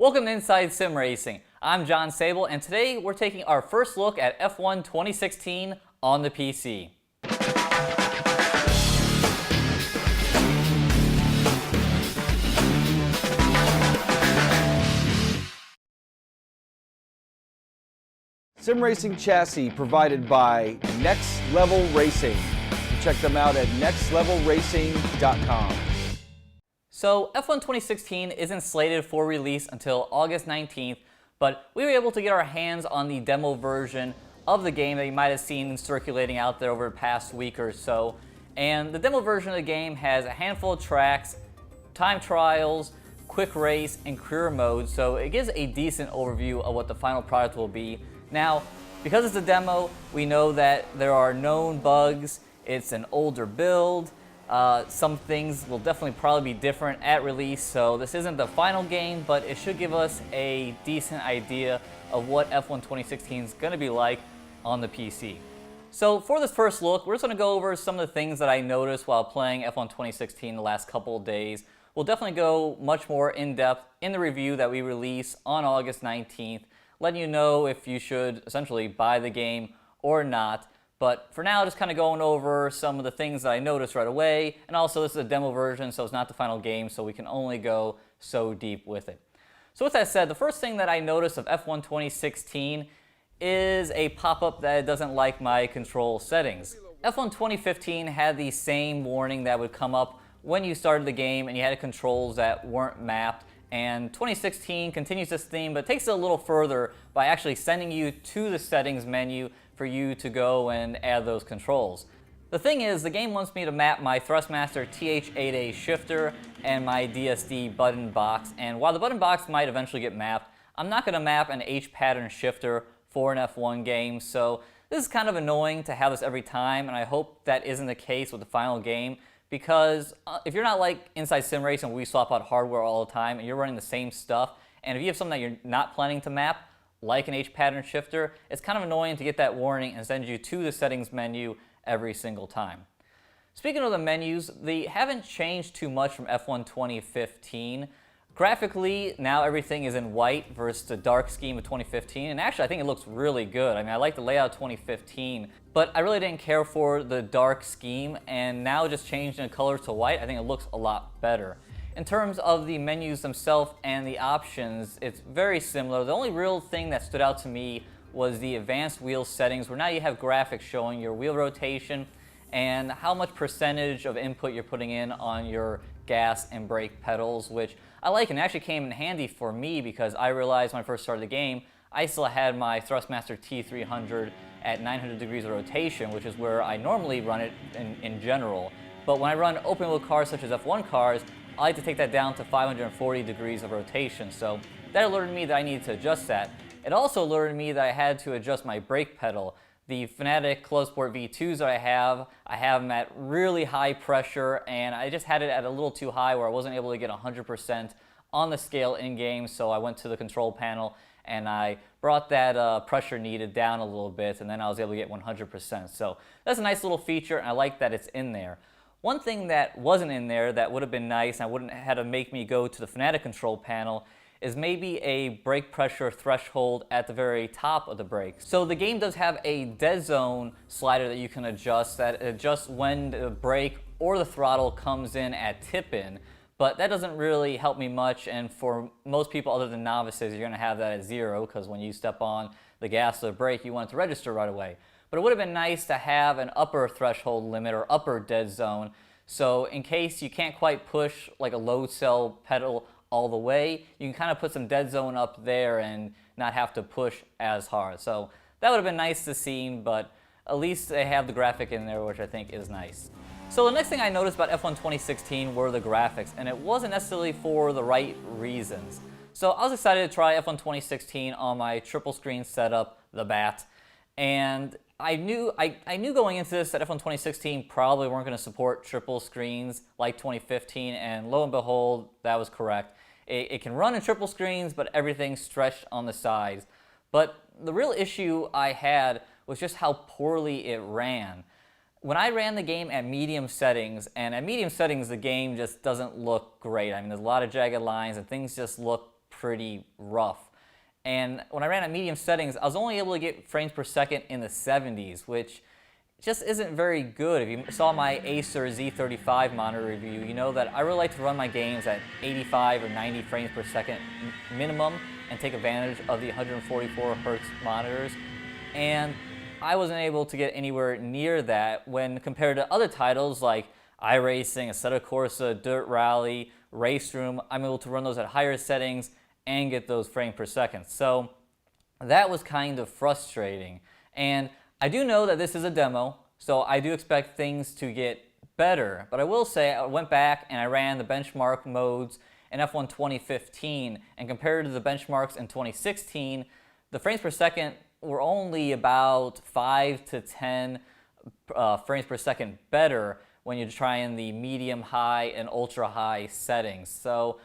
Welcome to Inside Sim Racing. I'm John Sable, and today we're taking our first look at F1 2016 on the PC. Sim Racing chassis provided by Next Level Racing. Check them out at nextlevelracing.com. So F1 2016 isn't slated for release until August 19th, but we were able to get our hands on the demo version of the game that you might have seen circulating out there over the past week or so. And the demo version of the game has a handful of tracks, time trials, quick race, and career mode, so it gives a decent overview of what the final product will be. Now, because it's a demo, we know that there are known bugs, it's an older build, some things will definitely probably be different at release, so this isn't the final game, but it should give us a decent idea of what F1 2016 is going to be like on the PC. So for this first look, we're just going to go over some of the things that I noticed while playing F1 2016 the last couple of days. We'll definitely go much more in-depth in the review that we release on August 19th, letting you know if you should essentially buy the game or not. But for now, just kind of going over some of the things that I noticed right away. And also, this is a demo version, so it's not the final game, so we can only go so deep with it. So with that said, the first thing that I noticed of F1 2016 is a pop-up that doesn't like my control settings. F1 2015 had the same warning that would come up when you started the game and you had controls that weren't mapped. And 2016 continues this theme, but takes it a little further by actually sending you to the settings menu for you to go and add those controls. The thing is, the game wants me to map my Thrustmaster TH8A shifter and my DSD button box, and while the button box might eventually get mapped, I'm not going to map an H-pattern shifter for an F1 game, so this is kind of annoying to have this every time, and I hope that isn't the case with the final game, because if you're not like Inside Sim Racing where we swap out hardware all the time and you're running the same stuff, and if you have something that you're not planning to map, like an H-pattern shifter, it's kind of annoying to get that warning and send you to the settings menu every single time. Speaking of the menus, they haven't changed too much from F1 2015. Graphically, now everything is in white versus the dark scheme of 2015, and actually I think it looks really good. I mean, I like the layout of 2015, but I really didn't care for the dark scheme, and now just changing the colors to white, I think it looks a lot better. In terms of the menus themselves and the options, it's very similar. The only real thing that stood out to me was the advanced wheel settings, where now you have graphics showing your wheel rotation and how much percentage of input you're putting in on your gas and brake pedals, which I like, and actually came in handy for me because I realized when I first started the game, I still had my Thrustmaster T300 at 900 degrees of rotation, which is where I normally run it in general. But when I run open wheel cars such as F1 cars, I like to take that down to 540 degrees of rotation, so that alerted me that I needed to adjust that. It also alerted me that I had to adjust my brake pedal. The Fanatec Club Sport V2s that I have them at really high pressure, and I just had it at a little too high where I wasn't able to get 100% on the scale in-game, so I went to the control panel and I brought that pressure needed down a little bit, and then I was able to get 100%. So that's a nice little feature, and I like that it's in there. One thing that wasn't in there that would have been nice, and I wouldn't have had to make me go to the Fanatec control panel, is maybe a brake pressure threshold at the very top of the brakes. So the game does have a dead zone slider that you can adjust that adjusts when the brake or the throttle comes in at tip-in, but that doesn't really help me much, and for most people other than novices, you're going to have that at 0, because when you step on the gas or the brake, you want it to register right away. But it would have been nice to have an upper threshold limit or upper dead zone, so in case you can't quite push like a load cell pedal all the way, you can kind of put some dead zone up there and not have to push as hard. So that would have been nice to see, but at least they have the graphic in there, which I think is nice. So the next thing I noticed about F1 2016 were the graphics, and it wasn't necessarily for the right reasons. So I was excited to try F1 2016 on my triple screen setup, the BAT, and I knew going into this that F1 2016 probably weren't going to support triple screens like 2015, and lo and behold, that was correct. It can run in triple screens, but everything's stretched on the sides. But the real issue I had was just how poorly it ran. When I ran the game at medium settings, and at medium settings the game just doesn't look great. I mean, there's a lot of jagged lines and things just look pretty rough. And when I ran at medium settings, I was only able to get frames per second in the 70s, which just isn't very good. If you saw my Acer Z35 monitor review, you know that I really like to run my games at 85 or 90 frames per second minimum and take advantage of the 144 hertz monitors. And I wasn't able to get anywhere near that when compared to other titles like iRacing, Assetto Corsa, Dirt Rally, Race Room. I'm able to run those at higher settings and get those frames per second. So that was kind of frustrating. And I do know that this is a demo, so I do expect things to get better. But I will say I went back and I ran the benchmark modes in F1 2015, and compared to the benchmarks in 2016, the frames per second were only about 5 to 10 frames per second better when you're trying the medium high and ultra high settings. So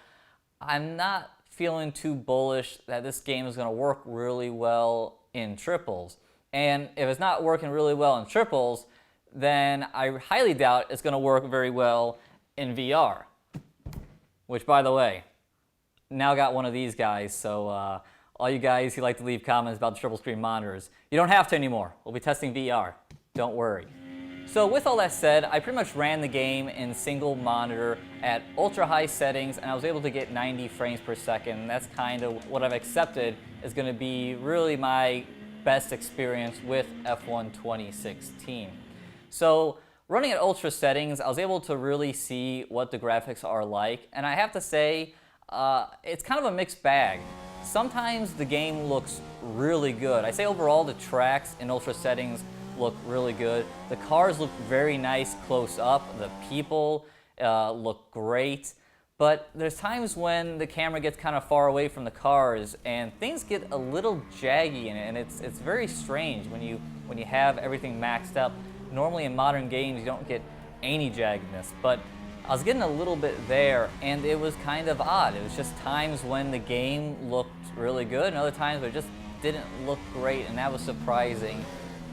I'm not feeling too bullish that this game is going to work really well in triples. And if it's not working really well in triples, then I highly doubt it's going to work very well in VR. Which, by the way, now got one of these guys, so all you guys who like to leave comments about the triple screen monitors, you don't have to anymore. We'll be testing VR. Don't worry. So with all that said, I pretty much ran the game in single monitor at ultra high settings, and I was able to get 90 frames per second. That's kind of what I've accepted is going to be really my best experience with F1 2016. So running at ultra settings, I was able to really see what the graphics are like, and I have to say, it's kind of a mixed bag. Sometimes the game looks really good. I say overall the tracks in ultra settings look really good. The cars look very nice close up. The people look great. But there's times when the camera gets kind of far away from the cars and things get a little jaggy in it, and it's very strange when you have everything maxed up. Normally in modern games you don't get any jaggedness, but I was getting a little bit there, and it was kind of odd. It was just times when the game looked really good and other times where it just didn't look great, and that was surprising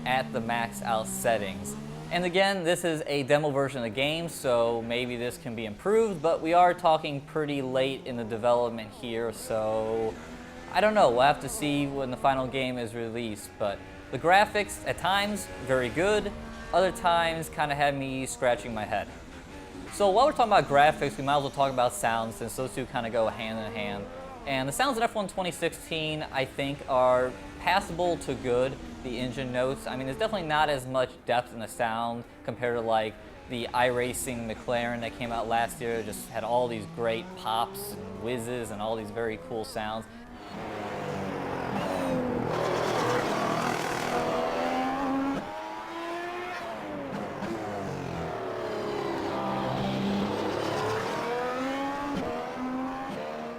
at the max out settings. And again, this is a demo version of the game, so maybe this can be improved, but we are talking pretty late in the development here, so I don't know. We'll have to see when the final game is released. But the graphics, at times, very good. Other times, kind of had me scratching my head. So while we're talking about graphics, we might as well talk about sound, since those two kind of go hand in hand. And the sounds in F1 2016, I think, are passable to good. The engine notes, I mean, there's definitely not as much depth in the sound compared to like the iRacing McLaren that came out last year. It just had all these great pops and whizzes and all these very cool sounds.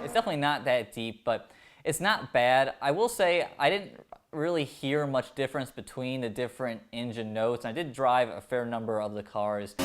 It's definitely not that deep, but it's not bad. I will say I didn't really hear much difference between the different engine notes. I did drive a fair number of the cars.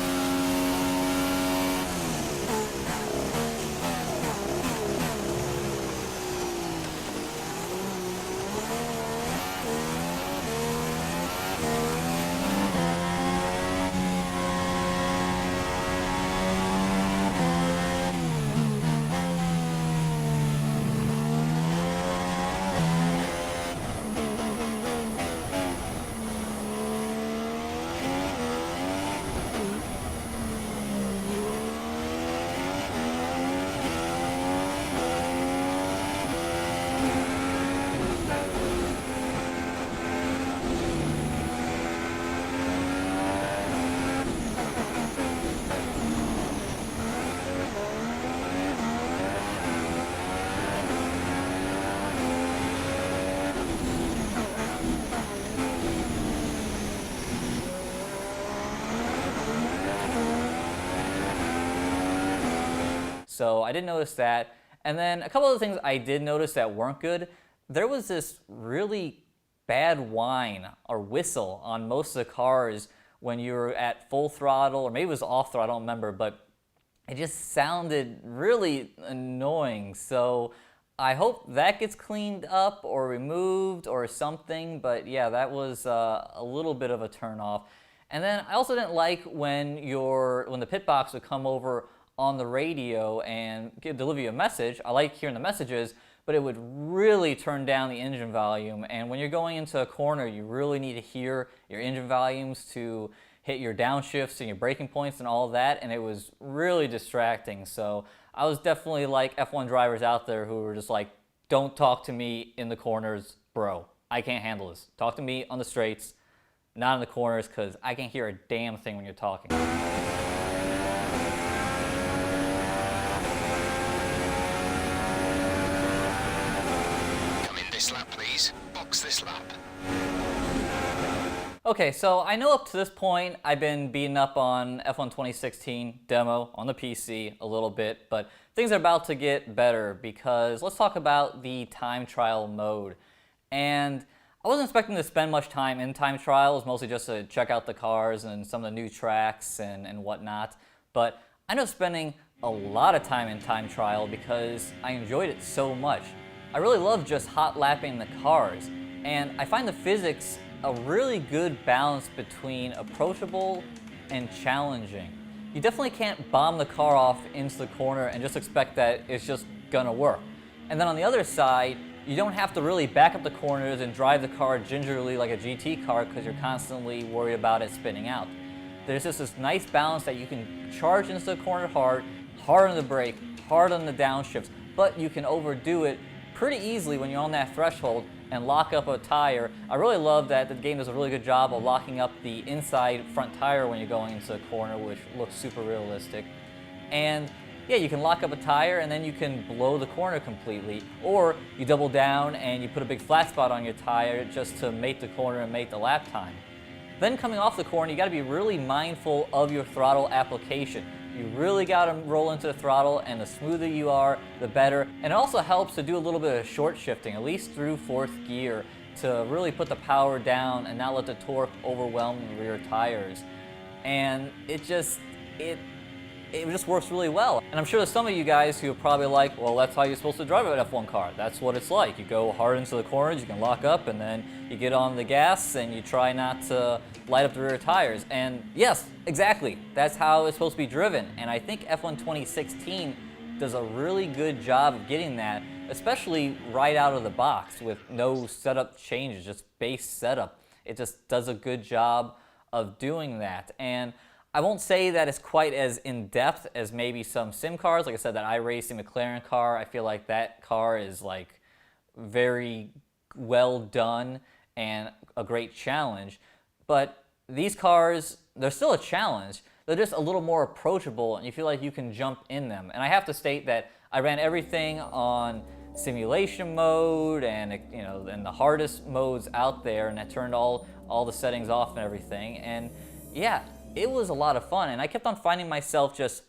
So I did notice that. And then a couple of things I did notice that weren't good. There was this really bad whine or whistle on most of the cars when you were at full throttle, or maybe it was off throttle, I don't remember, but it just sounded really annoying. So I hope that gets cleaned up or removed or something, but yeah, that was a little bit of a turnoff. And then I also didn't like when the pit box would come over on the radio and deliver you a message. I like hearing the messages, but it would really turn down the engine volume. And when you're going into a corner, you really need to hear your engine volumes to hit your downshifts and your braking points and all of that, and it was really distracting. So I was definitely like F1 drivers out there who were just like, don't talk to me in the corners, bro. I can't handle this. Talk to me on the straights, not in the corners, because I can't hear a damn thing when you're talking. Come in this lap, please. Box this lap. Okay, so I know up to this point I've been beating up on F1 2016 demo on the PC a little bit, but things are about to get better because let's talk about the time trial mode. And I wasn't expecting to spend much time in time trials, mostly just to check out the cars and some of the new tracks and whatnot, but I ended up spending a lot of time in time trial because I enjoyed it so much. I really love just hot lapping the cars, and I find the physics a really good balance between approachable and challenging. You definitely can't bomb the car off into the corner and just expect that it's just gonna work. And then on the other side, you don't have to really back up the corners and drive the car gingerly like a GT car because you're constantly worried about it spinning out. There's just this nice balance that you can charge into the corner hard on the brake, hard on the downshifts, but you can overdo it pretty easily when you're on that threshold and lock up a tire. I really love that the game does a really good job of locking up the inside front tire when you're going into a corner, which looks super realistic. And yeah, you can lock up a tire and then you can blow the corner completely, or you double down and you put a big flat spot on your tire just to mate the corner and mate the lap time. Then coming off the corner, you gotta be really mindful of your throttle application. You really gotta roll into the throttle, and the smoother you are, the better. And it also helps to do a little bit of short shifting, at least through fourth gear, to really put the power down and not let the torque overwhelm the rear tires. And it just works really well. And I'm sure there's some of you guys who are probably like, well, that's how you're supposed to drive an F1 car. That's what it's like. You go hard into the corners, you can lock up, and then you get on the gas and you try not to light up the rear tires. And yes, exactly. That's how it's supposed to be driven. And I think F1 2016 does a really good job of getting that, especially right out of the box with no setup changes, just base setup. It just does a good job of doing that. And I won't say that it's quite as in-depth as maybe some sim cars. Like I said, that iRacing McLaren car, I feel like that car is like very well done and a great challenge. But these cars, they're still a challenge. They're just a little more approachable and you feel like you can jump in them. And I have to state that I ran everything on simulation mode and and the hardest modes out there, and I turned all the settings off and everything. And yeah, it was a lot of fun, and I kept on finding myself just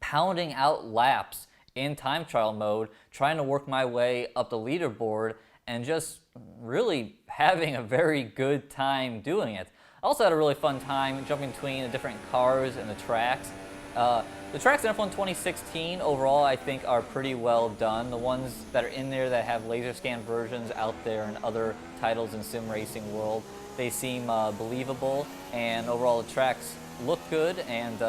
pounding out laps in time trial mode, trying to work my way up the leaderboard, and just really having a very good time doing it. I also had a really fun time jumping between the different cars and the tracks. The tracks in F1 2016 overall I think are pretty well done. The ones that are in there that have laser scan versions out there and other titles in sim racing world, they seem believable, and overall the tracks look good, and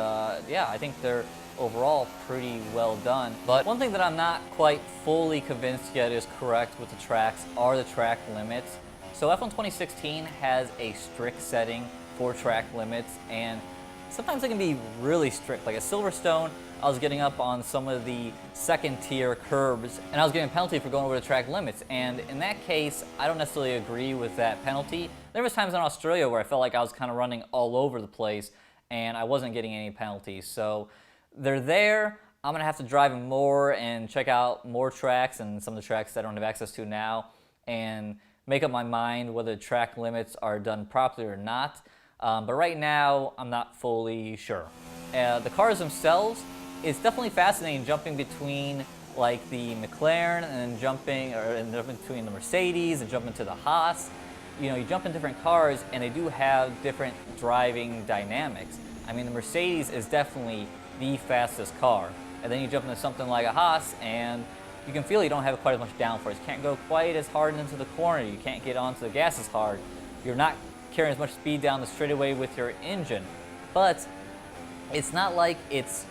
yeah, I think they're overall pretty well done. But one thing that I'm not quite fully convinced yet is correct with the tracks are the track limits. So F1 2016 has a strict setting for track limits, and sometimes they can be really strict. Like at Silverstone, I was getting up on some of the second tier curbs and I was getting a penalty for going over the track limits. And in that case, I don't necessarily agree with that penalty. There was times in Australia where I felt like I was kind of running all over the place and I wasn't getting any penalties. So they're there. I'm gonna have to drive them more and check out more tracks and some of the tracks that I don't have access to now and make up my mind whether track limits are done properly or not. But right now, I'm not fully sure. The cars themselves, it's definitely fascinating jumping between like the McLaren and jumping between the Mercedes and jumping to the Haas. You know, you jump in different cars and they do have different driving dynamics. I mean, the Mercedes is definitely the fastest car. And then you jump into something like a Haas and you can feel you don't have quite as much downforce. You can't go quite as hard into the corner. You can't get onto the gas as hard. You're not carrying as much speed down the straightaway with your engine. But it's not like it's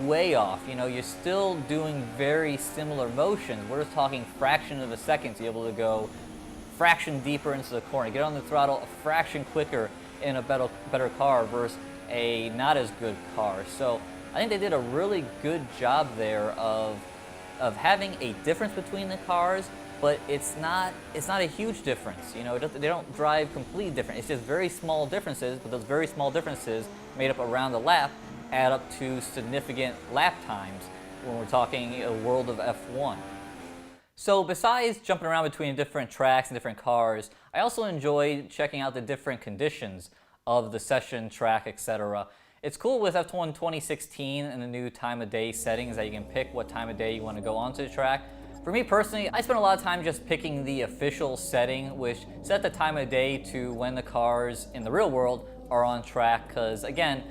way off. You know, you're still doing very similar motions. We're just talking fraction of a second to be able to go fraction deeper into the corner, get on the throttle a fraction quicker in a better car versus a not as good car. So I think they did a really good job there of having a difference between the cars, but it's not a huge difference. You know, they don't drive completely different. It's just very small differences, but those very small differences made up around the lap add up to significant lap times when we're talking a world of F1. So besides jumping around between different tracks and different cars, I also enjoy checking out the different conditions of the session, track, etc. It's cool with F1 2016 and the new time of day settings that you can pick what time of day you want to go onto the track. For me personally, I spend a lot of time just picking the official setting, which set the time of day to when the cars in the real world are on track, because again,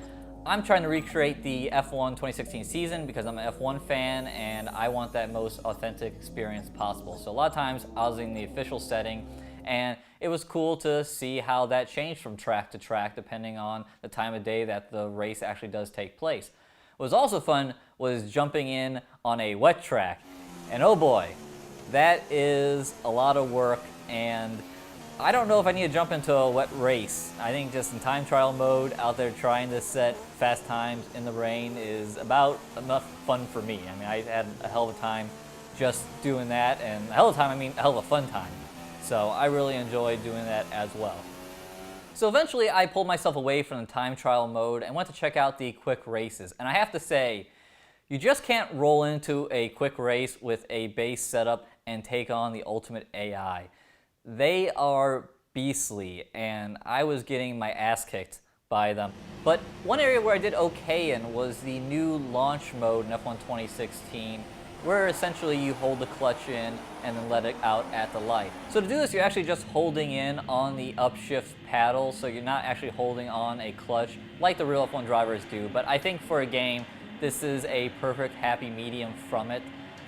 I'm trying to recreate the F1 2016 season because I'm an F1 fan and I want that most authentic experience possible. So a lot of times I was in the official setting, and it was cool to see how that changed from track to track depending on the time of day that the race actually does take place. What was also fun was jumping in on a wet track. And oh boy, that is a lot of work, and I don't know if I need to jump into a wet race. I think just in time trial mode out there trying to set fast times in the rain is about enough fun for me. I mean, I had a hell of a time just doing that, and a hell of a time, I mean a hell of a fun time. So I really enjoyed doing that as well. So eventually I pulled myself away from the time trial mode and went to check out the quick races. And I have to say, you just can't roll into a quick race with a base setup and take on the ultimate AI. They are beastly, and I was getting my ass kicked by them. But one area where I did okay in was the new launch mode in F1 2016, where essentially you hold the clutch in and then let it out at the light. So to do this, you're actually just holding in on the upshift paddle, so you're not actually holding on a clutch like the real F1 drivers do. But I think for a game, this is a perfect happy medium from it.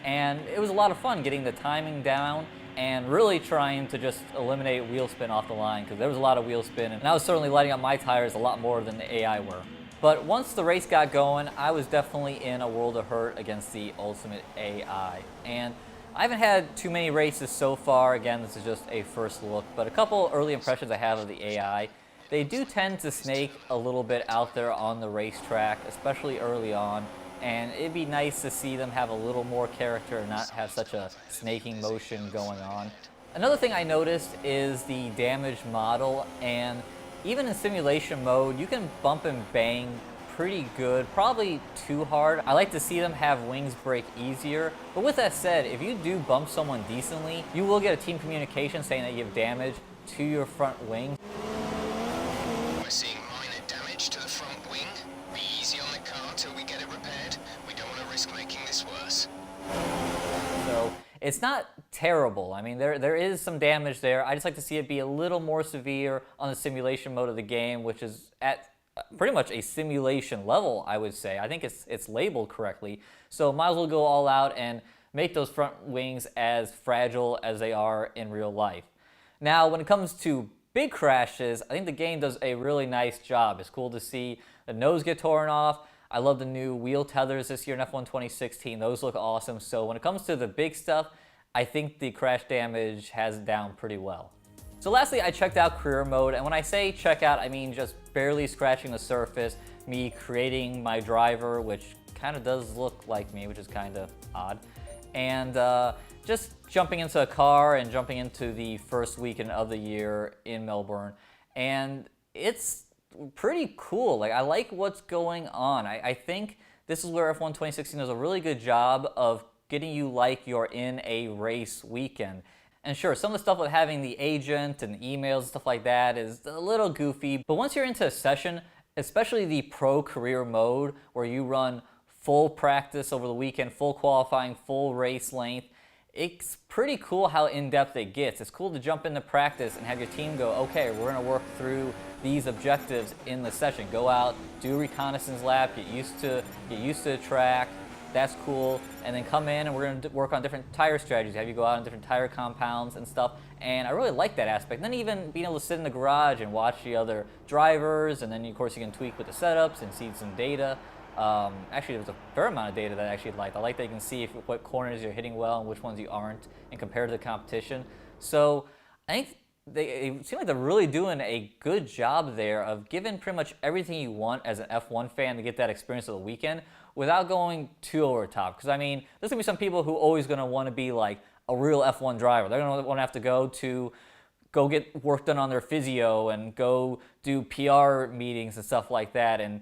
And it was a lot of fun getting the timing down and really trying to just eliminate wheel spin off the line, because there was a lot of wheel spin, and I was certainly lighting up my tires a lot more than the AI were. But once the race got going, I was definitely in a world of hurt against the ultimate AI. And I haven't had too many races so far. Again, this is just a first look, but a couple early impressions I have of the AI. They do tend to snake a little bit out there on the racetrack, especially early on, and it'd be nice to see them have a little more character and not have such a snaking motion going on. Another thing I noticed is the damage model, and even in simulation mode, you can bump and bang pretty good, probably too hard. I like to see them have wings break easier, but with that said, if you do bump someone decently, you will get a team communication saying that you have damage to your front wing. We're seeing minor damage to the front wing. Be easy on the car till we get it repaired. We don't want to risk making this worse. So it's not terrible. I mean, there is some damage there. I just like to see it be a little more severe on the simulation mode of the game, which is at pretty much a simulation level, I would say. I think it's labeled correctly. So might as well go all out and make those front wings as fragile as they are in real life. Now, when it comes to big crashes, I think the game does a really nice job. It's cool to see the nose get torn off. I love the new wheel tethers this year in F1 2016. Those look awesome. So when it comes to the big stuff, I think the crash damage has it down pretty well. So lastly, I checked out career mode, and when I say check out, I mean just barely scratching the surface, me creating my driver, which kind of does look like me, which is kind of odd, and just jumping into a car and jumping into the first weekend of the year in Melbourne. And it's pretty cool. Like, I like what's going on. I think this is where F1 2016 does a really good job of getting you like you're in a race weekend. And sure, some of the stuff with having the agent and emails and stuff like that is a little goofy, but once you're into a session, especially the pro career mode where you run full practice over the weekend, full qualifying, full race length, it's pretty cool how in-depth it gets. It's cool to jump into practice and have your team go, okay, we're gonna work through these objectives in the session. Go out, do a reconnaissance lap, get used to the track. That's cool. And then come in and we're going to work on different tire strategies, have you go out on different tire compounds and stuff. And I really like that aspect. And then even being able to sit in the garage and watch the other drivers, and then of course you can tweak with the setups and see some data. Actually, there's a fair amount of data that I actually liked. I like that you can see what corners you're hitting well and which ones you aren't, and compare to the competition. So I think it seems like they're really doing a good job there of giving pretty much everything you want as an F1 fan to get that experience of the weekend without going too over the top. Because I mean, there's gonna be some people who are always gonna want to be like a real F1 driver. They're gonna want to have to go get work done on their physio and go do PR meetings and stuff like that. And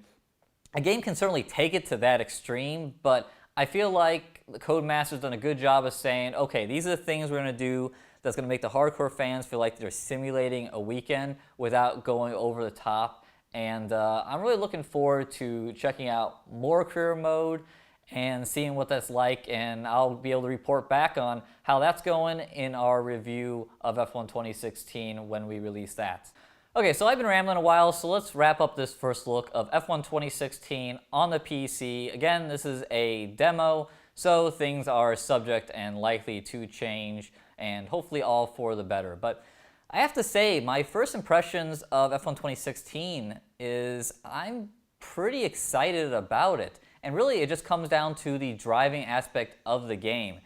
a game can certainly take it to that extreme, but I feel like the Codemasters done a good job of saying, okay, these are the things we're gonna do that's going to make the hardcore fans feel like they're simulating a weekend without going over the top. And I'm really looking forward to checking out more career mode and seeing what that's like, and I'll be able to report back on how that's going in our review of F1 2016 when we release that. Okay, so I've been rambling a while, so let's wrap up this first look of F1 2016 on the PC. Again, this is a demo, so things are subject and likely to change, and hopefully all for the better. But I have to say, my first impressions of F1 2016 is I'm pretty excited about it. And really, it just comes down to the driving aspect of the game.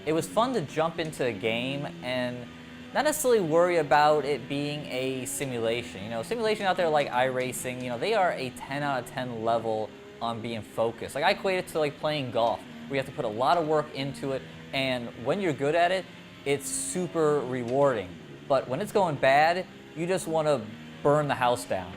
It was fun to jump into a game and not necessarily worry about it being a simulation. You know, simulation out there like iRacing, you know, they are a 10 out of 10 level on being focused. Like I equate it to like playing golf. We have to put a lot of work into it, and when you're good at it, it's super rewarding. But when it's going bad, you just want to burn the house down.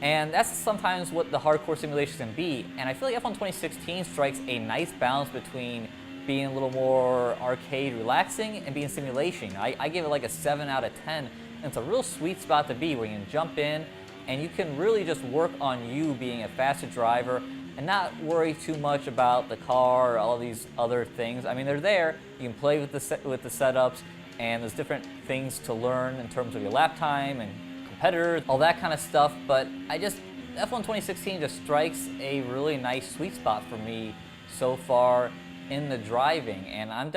And that's sometimes what the hardcore simulations can be. And I feel like F1 2016 strikes a nice balance between being a little more arcade relaxing and being simulation. I give it like a 7 out of 10. And it's a real sweet spot to be where you can jump in and you can really just work on you being a faster driver and not worry too much about the car or all these other things. I mean, they're there. You can play with the setups, and there's different things to learn in terms of your lap time and competitors, all that kind of stuff. But F1 2016 just strikes a really nice sweet spot for me so far in the driving, and I'm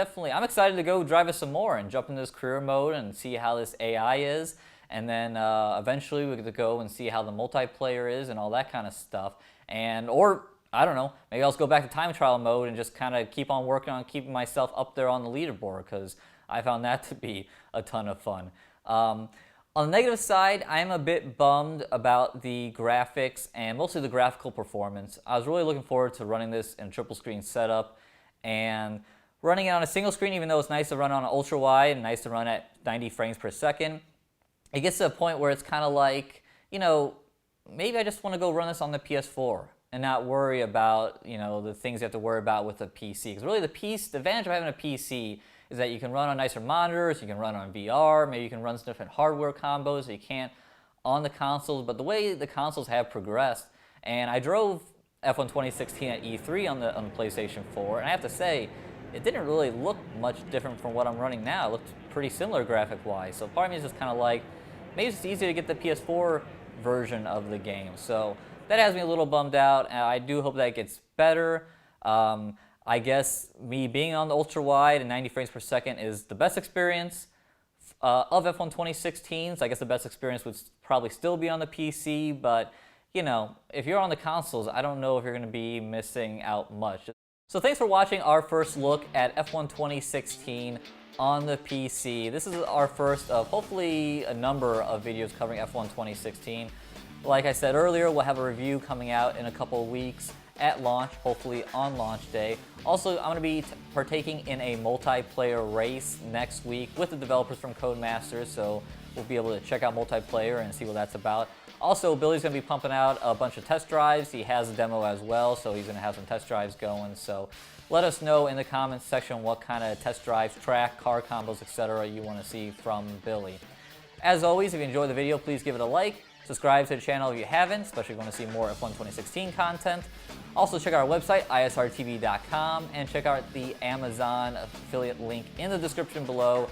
excited to go drive it some more and jump into this career mode and see how this AI is, and then eventually we get to go and see how the multiplayer is and all that kind of stuff. Or I don't know, maybe I'll just go back to time trial mode and just kind of keep on working on keeping myself up there on the leaderboard, because I found that to be a ton of fun. On the negative side, I'm a bit bummed about the graphics and mostly the graphical performance. I was really looking forward to running this in a triple screen setup and running it on a single screen, even though it's nice to run on ultra wide and nice to run at 90 frames per second. It gets to a point where it's kind of like, you know, maybe I just want to go run this on the PS4 and not worry about, you know, the things you have to worry about with a PC. Because really the advantage of having a PC is that you can run on nicer monitors, you can run on VR, maybe you can run some different hardware combos that you can't on the consoles. But the way the consoles have progressed, and I drove F1 2016 at E3 on the PlayStation 4, and I have to say, it didn't really look much different from what I'm running now. It looked pretty similar graphic-wise. So part of me is just kind of like, maybe it's easier to get the PS4 version of the game. So that has me a little bummed out, and I do hope that it gets better. I guess me being on the ultra wide and 90 frames per second is the best experience of F1 2016. So I guess the best experience would probably still be on the PC, but you know, if you're on the consoles, I don't know if you're going to be missing out much. So thanks for watching our first look at F1 2016 on the PC. This is our first of hopefully a number of videos covering F1 2016. Like I said earlier, we'll have a review coming out in a couple of weeks at launch, hopefully on launch day. Also, I'm going to be partaking in a multiplayer race next week with the developers from Codemasters, so we'll be able to check out multiplayer and see what that's about. Also, Billy's going to be pumping out a bunch of test drives. He has a demo as well, so he's going to have some test drives going. So let us know in the comments section what kind of test drives, track, car combos, etc. you want to see from Billy. As always, if you enjoyed the video, please give it a like. Subscribe to the channel if you haven't, especially if you want to see more F1 2016 content. Also, check out our website, isrtv.com, and check out the Amazon affiliate link in the description below.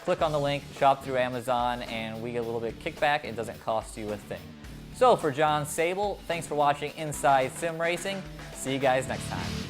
Click on the link, shop through Amazon, and we get a little bit of kickback. It doesn't cost you a thing. So for John Sable, thanks for watching Inside Sim Racing. See you guys next time.